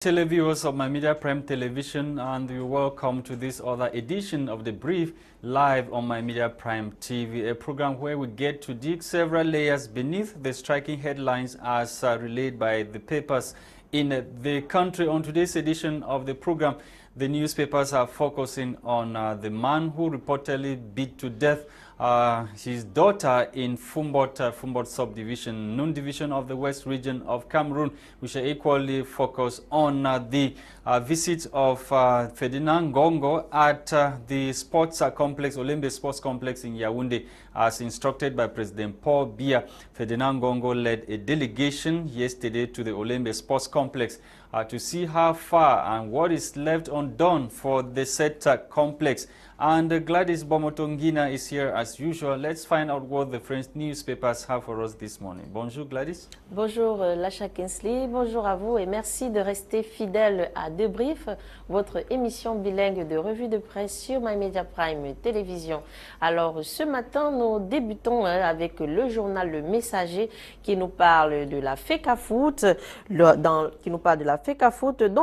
Televiewers of My Media Prime Television, and you're welcome to this other edition of The Brief live on My Media Prime TV, a program where we get to dig several layers beneath the striking headlines as relayed by the papers in the country. On today's edition of the program, the newspapers are focusing on the man who reportedly beat to death his daughter in Fumbot subdivision, Nun division of the West region of Cameroon. We shall equally focus on the visit of Ferdinand Ngongo at the sports complex, Olembe Sports Complex in Yaoundé, as instructed by President Paul Biya. Ferdinand Ngongo led a delegation yesterday to the Olembe Sports Complex to see how far and what is left undone for the said complex. And Gwladys Bomotonguina is here as usual. Let's find out what the French newspapers have for us this morning. Bonjour Gwladys. Bonjour Lasha, bonjour à vous et merci de rester fidèle à Débrief, votre émission bilingue de revue de presse sur My Media Prime Télévision. Alors ce matin, nous débutons avec le journal Le Messager qui nous parle de la FECAFOOT, dans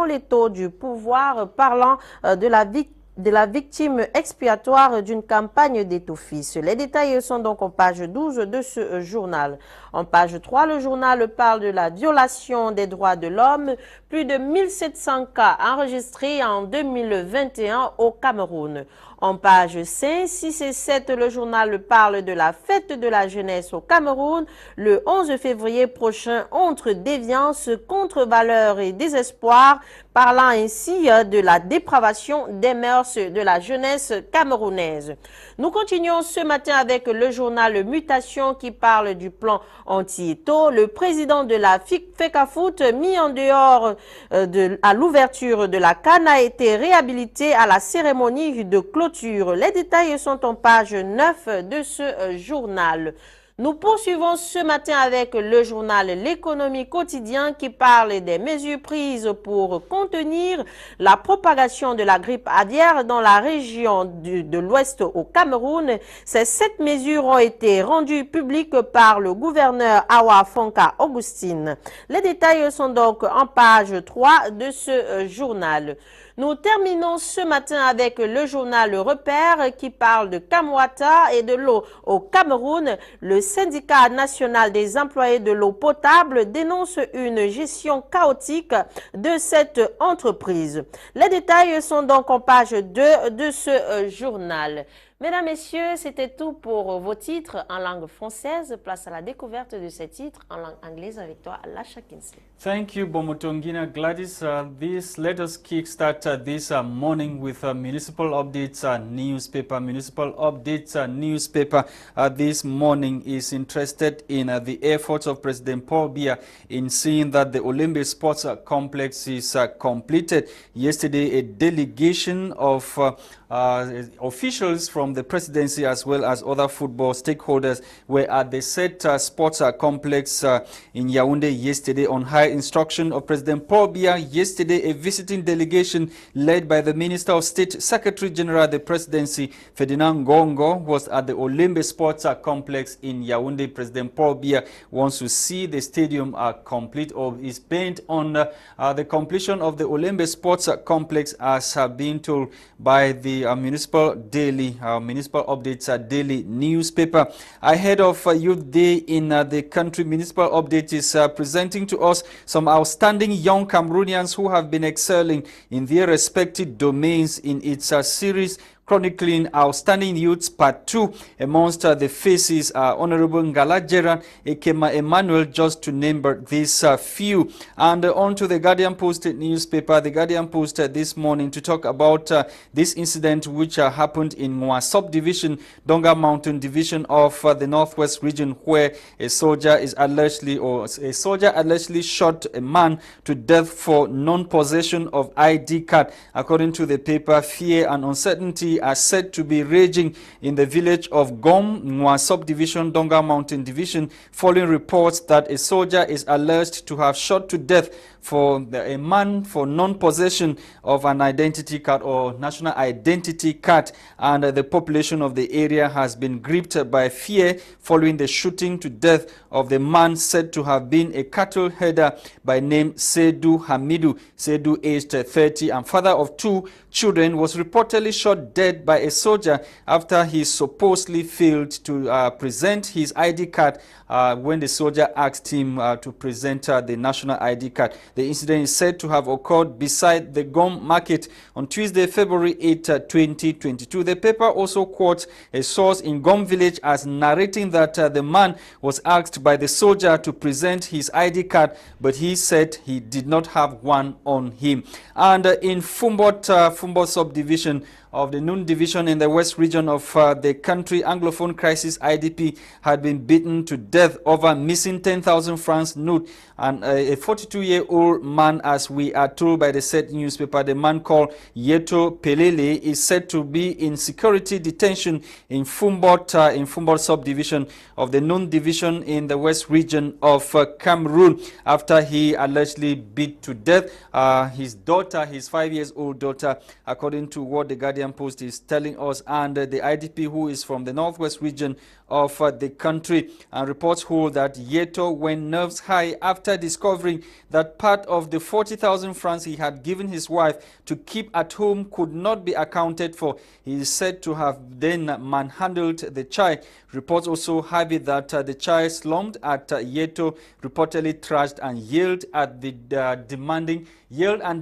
les taux du pouvoir, parlant de la victime expiatoire d'une campagne d'étouffice. Les détails sont donc en page 12 de ce journal. En page 3, le journal parle de la violation des droits de l'homme. Plus de 1700 cas enregistrés en 2021 au Cameroun. En page 5, 6 et 7, le journal parle de la fête de la jeunesse au Cameroun le 11 février prochain entre déviance, contre-valeur et désespoir, parlant ainsi de la dépravation des mœurs de la jeunesse camerounaise. Nous continuons ce matin avec le journal Mutation qui parle du plan anti-étau. Le président de la FECAFOOT, mis en dehors à l'ouverture de la CAN, a été réhabilité à la cérémonie de clôture. Les détails sont en page 9 de ce journal. Nous poursuivons ce matin avec le journal L'économie quotidien qui parle des mesures prises pour contenir la propagation de la grippe aviaire dans la région de l'Ouest au Cameroun. Ces 7 mesures ont été rendues publiques par le gouverneur Awa Fonka Augustine. Les détails sont donc en page 3 de ce journal. Nous terminons ce matin avec le journal Repère qui parle de Kamwata et de l'eau au Cameroun. Le syndicat national des employés de l'eau potable dénonce une gestion chaotique de cette entreprise. Les détails sont donc en page 2 de ce journal. Mesdames, Messieurs, c'était tout pour vos titres en langue française. Place à la découverte de ces titres en langue anglaise avec toi, Lasha. Thank you, Bomotonguina. Gwladys, let us kickstart this morning with municipal updates newspaper. Municipal updates newspaper this morning is interested in the efforts of President Paul Biya in seeing that the Olembe Sports Complex is completed. Yesterday, a delegation of officials from the presidency as well as other football stakeholders were at the said sports complex in Yaoundé yesterday on high instruction of President Paul Biya. Yesterday, a visiting delegation led by the Minister of State, Secretary General of the Presidency, Ferdinand Ngongo, was at the Olembe Sports Complex in Yaoundé. President Paul Biya wants to see the stadium complete, or is bent on the completion of the Olembe Sports Complex, as being told by the municipal updates daily newspaper. Ahead of Youth Day in the country, municipal update is presenting to us some outstanding young Cameroonians who have been excelling in their respective domains in its series chronicling Outstanding Youths Part 2. Amongst the faces are Honorable Ngala Jeran, Ekema Emmanuel, just to name these few. And on to the Guardian Post newspaper. The Guardian Post this morning to talk about this incident which happened in Ngwa subdivision, Donga Mountain division of the Northwest region, where a soldier allegedly shot a man to death for non-possession of ID card. According to the paper, fear and uncertainty are said to be raging in the village of Gom, Ngwa subdivision, Donga Mountain division, following reports that a soldier is alleged to have shot to death for a man for non-possession of an identity card or national identity card, and the population of the area has been gripped by fear following the shooting to death of the man said to have been a cattle herder by name Seydou Hamidou. Seydou, aged 30 and father of 2 children, was reportedly shot dead by a soldier after he supposedly failed to present his ID card when the soldier asked him to present the national ID card. The incident is said to have occurred beside the Gom market on Tuesday, February 8, 2022. The paper also quotes a source in Gom village as narrating that the man was asked by the soldier to present his ID card, but he said he did not have one on him. And in Fumbot subdivision of the Noon division in the west region of the country, Anglophone Crisis IDP had been beaten to death over missing 10,000 francs note. And a 42-year-old man, as we are told by the said newspaper, the man called Yeto Pelele, is said to be in security detention in Fumbot subdivision of the Noon division in the west region of Cameroon after he allegedly beat to death his daughter, his 5-year-old daughter, according to what the Guardian Post is telling us, and the IDP, who is from the northwest region of the country, and reports hold that Yeto went nerves high after discovering that part of the 40,000 francs he had given his wife to keep at home could not be accounted for. He is said to have then manhandled the child. Reports also have it that the child slumped at Yeto, reportedly thrashed and yelled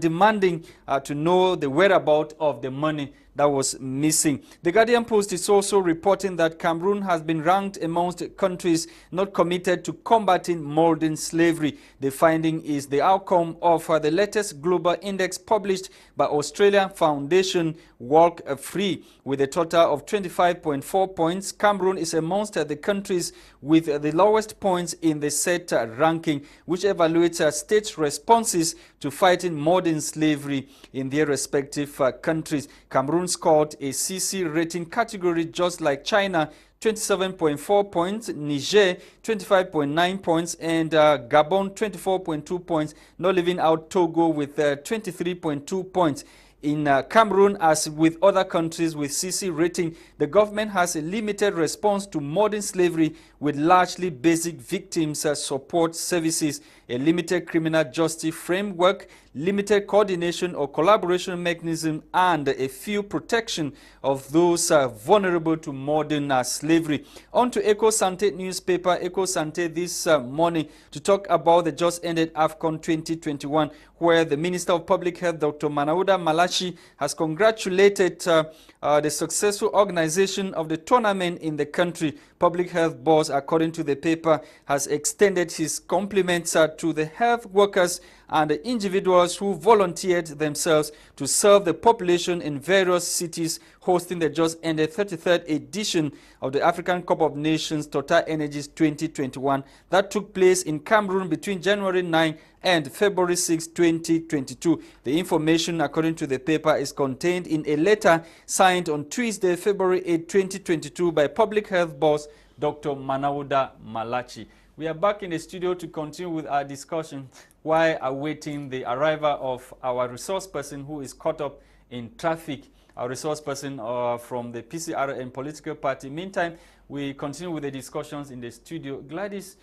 demanding to know the whereabouts of the money that was missing. The Guardian Post is also reporting that Cameroon has been ranked amongst countries not committed to combating modern slavery. The finding is the outcome of the latest global index published by Australian Foundation Walk Free. With a total of 25.4 points, Cameroon is amongst the countries with the lowest points in the set ranking, which evaluates states' responses to fighting modern slavery in their respective countries. Cameroon scored a CC rating category just like China, 27.4 points, Niger 25.9 points, and Gabon 24.2 points, not leaving out Togo with 23.2 points. In Cameroon, as with other countries with CC rating, the government has a limited response to modern slavery with largely basic victims support services, a limited criminal justice framework, limited coordination or collaboration mechanism, and a few protection of those vulnerable to modern slavery. On to Eco Sante newspaper, Eco Sante this morning to talk about the just ended AFCON 2021, where the Minister of Public Health, Dr. Manawuda Malachi, has congratulated the successful organization of the tournament in the country. Public Health Boss, according to the paper, has extended his compliments to the health workers and the individuals who volunteered themselves to serve the population in various cities hosting the just ended 33rd edition of the African Cup of Nations Total Energies 2021 that took place in Cameroon between January 9 and February 6, 2022. The information, according to the paper, is contained in a letter signed on Tuesday, February 8, 2022 by Public Health Boss Dr. Manawuda Malachi. We are back in the studio to continue with our discussion while awaiting the arrival of our resource person who is caught up in traffic, our resource person from the PCR and political party. Meantime, we continue with the discussions in the studio. Gwladys,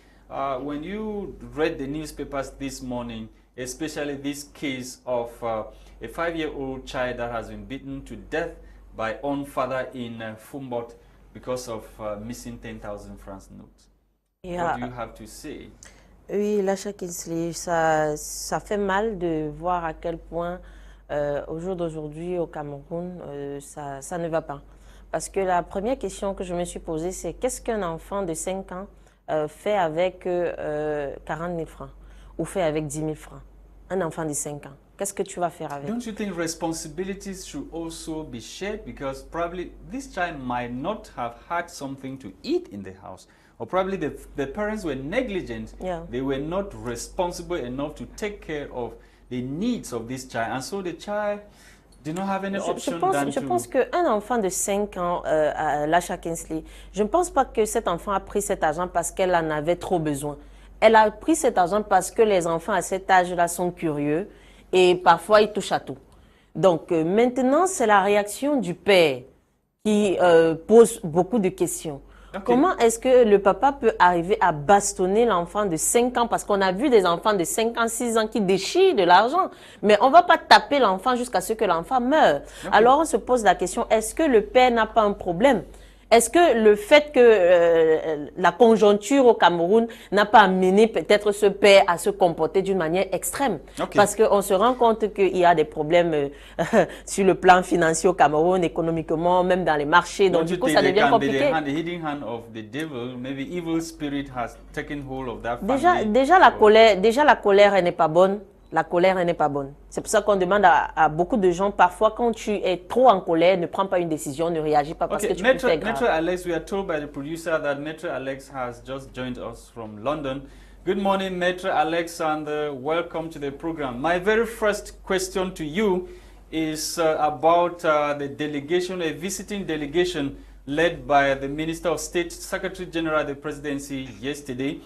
when you read the newspapers this morning, especially this case of a 5-year-old child that has been beaten to death by own father in Fumbot because of missing 10,000 francs notes. What do you have to say? Oui, Lasha Kinsley, ça fait mal de voir à quel point au jour d'aujourd'hui au Cameroun, ça ne va pas. Parce que la première question que je me suis posée, c'est qu'est-ce qu'un enfant de 5 ans fait avec 40 000 francs ou fait avec 10 000 francs? Un enfant de 5 ans. Qu'est-ce que tu vas faire avec? Don't you think responsibilities should also be shared? Because probably this child might not have had something to eat in the house. Or probably the parents were negligent. Yeah. They were not responsible enough to take care of the needs of this child. And so the child did not have any option than to... Je pense qu'un enfant de 5 ans, Lasha Kinsley, je ne pense pas que cet enfant a pris cet argent parce qu'elle en avait trop besoin. Elle a pris cet argent parce que les enfants à cet âge-là sont curieux et parfois ils touchent à tout. Donc maintenant, c'est la réaction du père qui pose beaucoup de questions. Okay. Comment est-ce que le papa peut arriver à bastonner l'enfant de 5 ans? Parce qu'on a vu des enfants de 5 ans, 6 ans qui déchirent de l'argent. Mais on ne va pas taper l'enfant jusqu'à ce que l'enfant meure. Okay. Alors on se pose la question, est-ce que le père n'a pas un problème? Est-ce que le fait que la conjoncture au Cameroun n'a pas amené peut-être ce père à se comporter d'une manière extrême? Okay. Parce qu'on se rend compte qu'il y a des problèmes sur le plan financier au Cameroun, économiquement, même dans les marchés. Donc du coup, ça devient compliqué. Déjà, la colère, elle n'est pas bonne. La colère, elle n'est pas bonne. C'est pour ça qu'on demande à beaucoup de gens, parfois, quand tu es trop en colère, ne prends pas une décision, ne réagis pas parce que tu peux faire grave. Maître Alex, we are told by the producer that Maître Alex has just joined us from London. Good morning, Maître Alex, and welcome to the program. My very first question to you is about the delegation, a visiting delegation led by the Minister of State, Secretary General of the Presidency yesterday.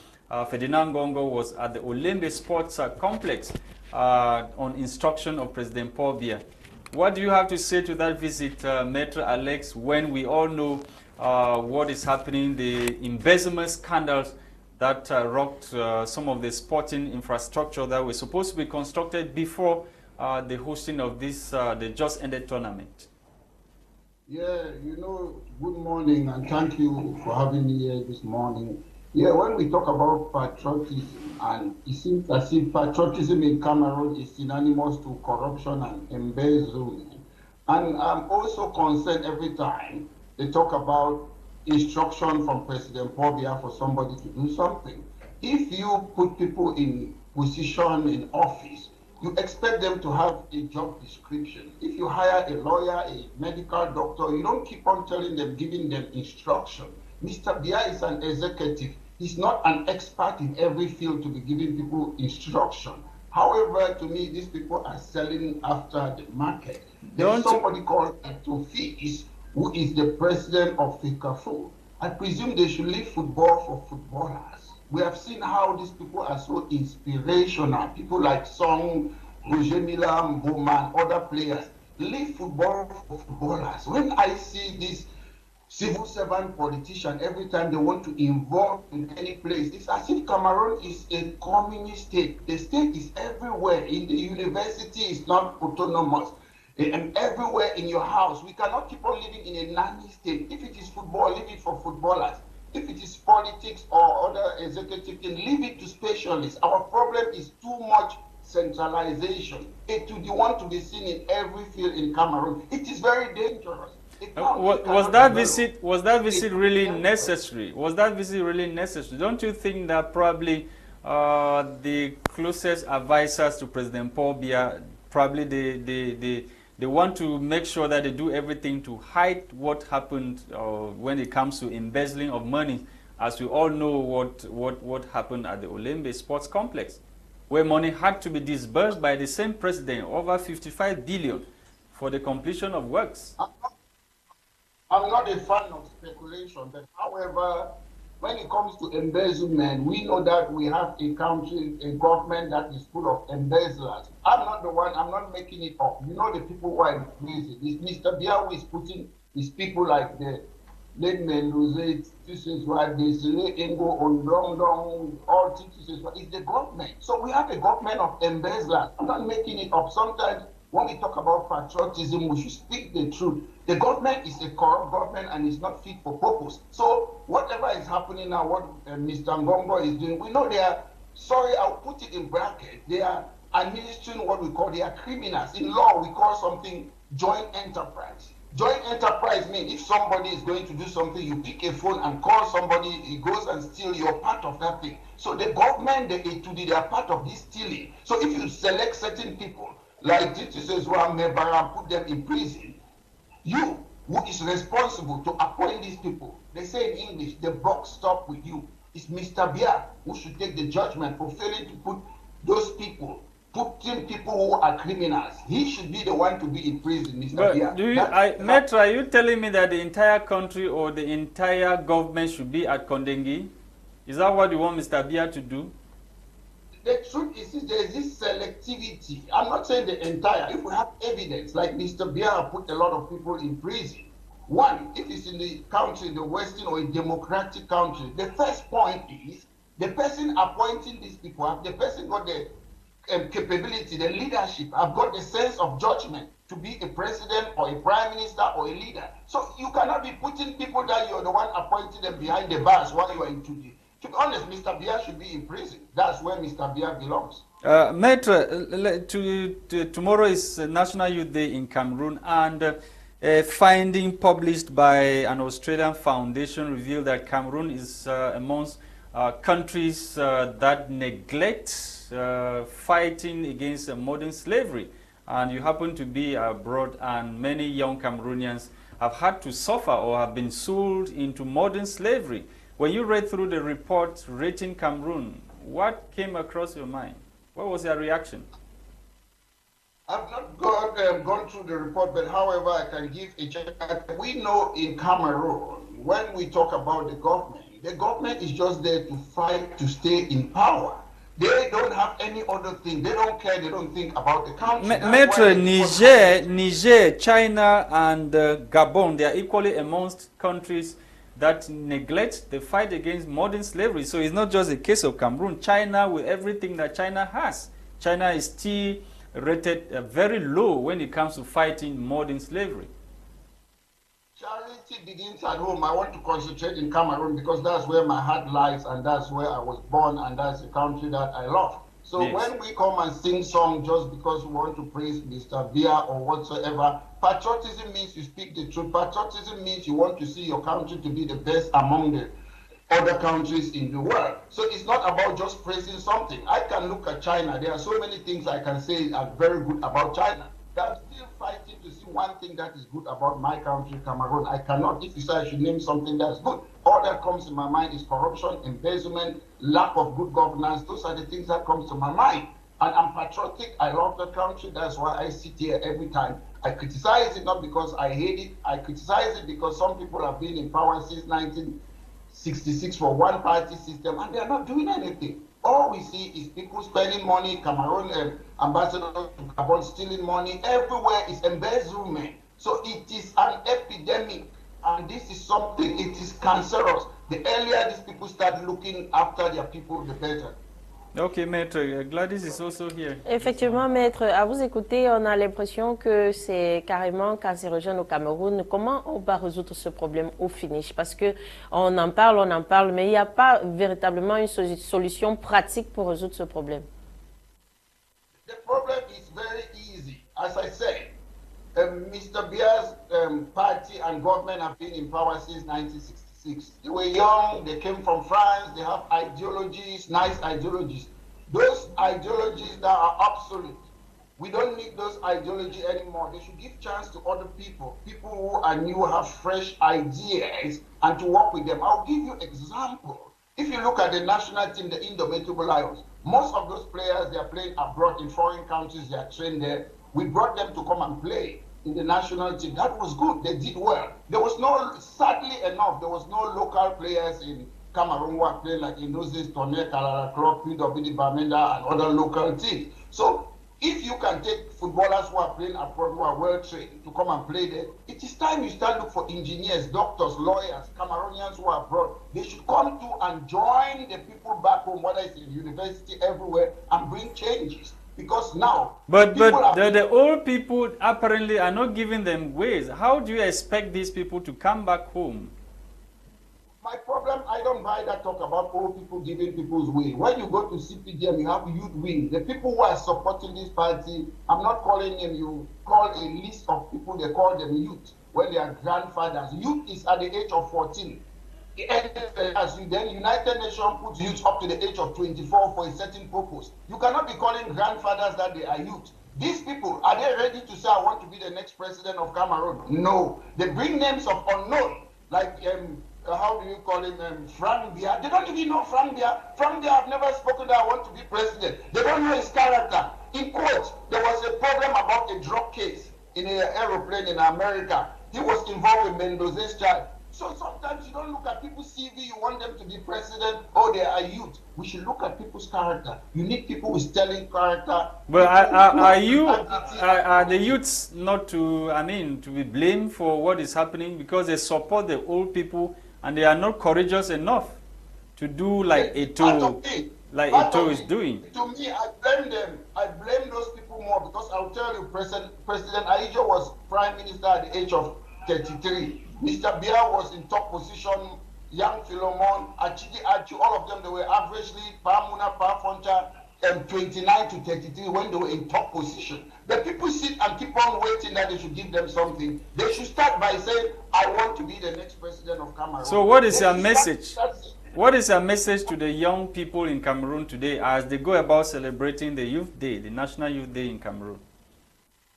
Ferdinand Gongo was at the Olembe Sports Complex on instruction of President Paul Biya. What do you have to say to that visit, Maître Alex, when we all know what is happening, the embezzlement scandals that rocked some of the sporting infrastructure that were supposed to be constructed before the hosting of this, the just ended tournament? Yeah, you know, good morning and thank you for having me here this morning. Yeah, when we talk about patriotism, and it seems as if patriotism in Cameroon is synonymous to corruption and embezzlement. And I'm also concerned every time they talk about instruction from President Paul Biya for somebody to do something. If you put people in position in office, you expect them to have a job description. If you hire a lawyer, a medical doctor, you don't keep on telling them, giving them instruction. Mr. Biya is an executive. He's not an expert in every field to be giving people instruction. However, to me, these people are selling after the market. There's somebody called Tofis, who is the president of FICAFO. I presume they should leave football for footballers. We have seen how these people are so inspirational. People like Song, Roger Mila, Mboma, and other players. Leave football for footballers. When I see this civil servant politician, every time they want to involve in any place, it's as if Cameroon is a communist state. The state is everywhere. In the university, it's not autonomous. And everywhere in your house, we cannot keep on living in a nanny state. If it is football, leave it for footballers. If it is politics or other executive thing, leave it to specialists. Our problem is too much centralization. It would want to be seen in every field in Cameroon. It is very dangerous. Was that visit really necessary? Was that visit really necessary? Don't you think that probably the closest advisors to President Paul Biya, probably they want to make sure that they do everything to hide what happened when it comes to embezzling of money, as we all know what happened at the Olembe Sports Complex, where money had to be disbursed by the same president, over 55 billion, for the completion of works. I'm not a fan of speculation, but however, when it comes to embezzlement, we know that we have a country, a government that is full of embezzlers. I'm not the one, I'm not making it up. You know the people who are in prison. It's Mr. Biya who is putting his people like the late Mendoza, Desile, Engo, Ondong, all things. It's the government. So we have a government of embezzlers. I'm not making it up. Sometimes when we talk about patriotism, we should speak the truth. The government is a corrupt government and is not fit for purpose. So whatever is happening now, what Mr. Ngongo is doing, we know they are, sorry, I'll put it in bracket, they are administering what we call, they are criminals. In law, we call something joint enterprise. Joint enterprise means if somebody is going to do something, you pick a phone and call somebody, he goes and steals, you're part of that thing. So the government, they are part of this stealing. So if you select certain people, like Tituseswa Mebara, put them in prison, you, who is responsible to appoint these people, they say in English, the buck stop with you. It's Mr. Biya who should take the judgment for failing to put those people, putting people who are criminals. He should be the one to be in prison, Mr. Biya. Metro, are you telling me that the entire country or the entire government should be at Kondengi? Is that what you want Mr. Biya to do? the truth is there is this selectivity. I'm not saying the entire. If we have evidence, like Mr. Biya put a lot of people in prison. One, if it's in the country, in the Western or a democratic country, the first point is the person appointing these people, the person got the capability, the leadership, have got the sense of judgment to be a president or a prime minister or a leader. So you cannot be putting people that you're the one appointing them behind the bars while you are in Tuji. To be honest, Mr. Biya should be in prison. That's where Mr. Biya belongs. Maître, tomorrow is National Youth Day in Cameroon, and a finding published by an Australian foundation revealed that Cameroon is amongst countries that neglect fighting against modern slavery. And you happen to be abroad, and many young Cameroonians have had to suffer or have been sold into modern slavery. When you read through the report rating Cameroon, what came across your mind? What was your reaction? I've not gone through the report, but however, I can give a check. We know in Cameroon, when we talk about the government is just there to fight to stay in power. They don't have any other thing. They don't care. They don't think about the country. Maître, Niger, China, and Gabon, they are equally amongst countries that neglect the fight against modern slavery. So it's not just a case of Cameroon. China, with everything that China has, China is still rated very low when it comes to fighting modern slavery. Charity begins at home. I want to concentrate in Cameroon because that's where my heart lies, and that's where I was born, and that's the country that I love. So yes, when we come and sing songs just because we want to praise Mr. Biya or whatsoever, patriotism means you speak the truth. Patriotism means you want to see your country to be the best among the other countries in the world. So it's not about just praising something. I can look at China. There are so many things I can say are very good about China. I'm still fighting to see one thing that is good about my country, Cameroon. I cannot, if you say I should name something that's good, all that comes in my mind is corruption, embezzlement, lack of good governance. Those are the things that comes to my mind. And I'm patriotic. I love the country. That's why I sit here every time. I criticize it not because I hate it. I criticize it because some people have been in power since 1966 for one party system, and they're not doing anything. All we see is people spending money, Cameroon ambassador to Gabon stealing money. Everywhere is embezzlement. So it is an epidemic, and this is something, it is cancerous. The earlier these people start looking after their people, the better. Ok, Maître, Gwladys is also here. Effectivement, Maître, à vous écouter, on a l'impression que c'est carrément cancérogène au Cameroun. Comment on va résoudre ce problème au finish? Parce que on en parle, mais il n'y a pas véritablement une solution pratique pour résoudre ce problème. The problem is very easy. As I said, Mr. Biya's party and government have been in power since 1966. They were young, they came from France, they have ideologies, nice ideologies. Those ideologies that are obsolete. We don't need those ideologies anymore. They should give chance to other people, people who are new, have fresh ideas, and to work with them. I'll give you an example. If you look at the national team, the Indomitable Lions, most of those players, they are playing abroad in foreign countries, they are trained there. We brought them to come and play in the national team. That was good. They did well. There was no, sadly enough, there was no local players in Cameroon who are playing like in those days, Tonnerre, Kalala Club, PWD Bamenda, and other local teams. So if you can take footballers who are playing abroad, who are well trained, to come and play there, it is time you start look for engineers, doctors, lawyers, Cameroonians who are abroad. They should come to and join the people back home, whether it's in university, everywhere, and bring changes. Because now, but the old people apparently are not giving them ways. How do you expect these people to come back home? My problem, I don't buy that talk about old people giving people's way. When you go to CPDM, you have youth wing. The people who are supporting this party, I'm not calling them, you call a list of people, they call them youth, when they are grandfathers. Youth is at the age of 14. Then United Nations puts youth up to the age of 24 for a certain purpose. You cannot be calling grandfathers that they are youth. These people, are they ready to say, I want to be the next president of Cameroon? No. They bring names of unknown, like, how do you call him, Frank Biya. They don't even know Frank Biya. Frank Biya have never spoken that I want to be president. They don't know his character. In quotes, there was a problem about a drug case in an aeroplane in America. He was involved with Mendoza's child. So sometimes you don't look at people's CV, you want them to be president, oh, they are youth. We should look at people's character. You need people with sterling character. But are the youths not to, I mean, to be blamed for what is happening because they support the old people and they are not courageous enough to do like Eto is doing? To me, I blame them. I blame those people more because I'll tell you, President Aijo was prime minister at the age of 33. Mr. Bia was in top position. Young Philemon, Achidi Achu, all of them, they were averagely Pamuna, Pafoncha, 29 to 33 when they were in top position. The people sit and keep on waiting that they should give them something. They should start by saying, I want to be the next president of Cameroon. So what is your message? What is your message to the young people in Cameroon today as they go about celebrating the Youth Day, the National Youth Day in Cameroon?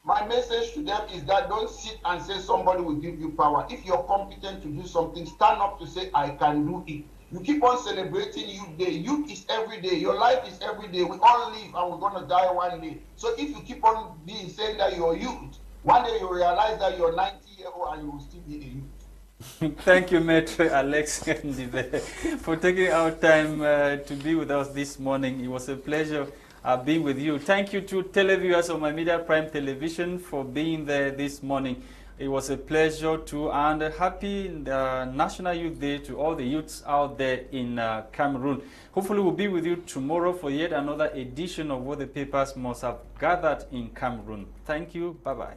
My message to them is that don't sit and say somebody will give you power. If you're competent to do something, stand up to say, I can do it. You keep on celebrating Youth Day. Youth is every day. Your life is every day. We all live and we're going to die one day. So if you keep on saying that you're youth, one day you realize that you're 90-year-old and you will still be a youth. Thank you, Maitre Alex Ndive, for taking our time to be with us this morning. It was a pleasure being with you. Thank you to televiewers of My Media Prime Television for being there this morning. It was a pleasure to, and a happy National Youth Day to all the youths out there in Cameroon. Hopefully we'll be with you tomorrow for yet another edition of What the Papers Must Have Gathered in Cameroon. Thank you. Bye-bye.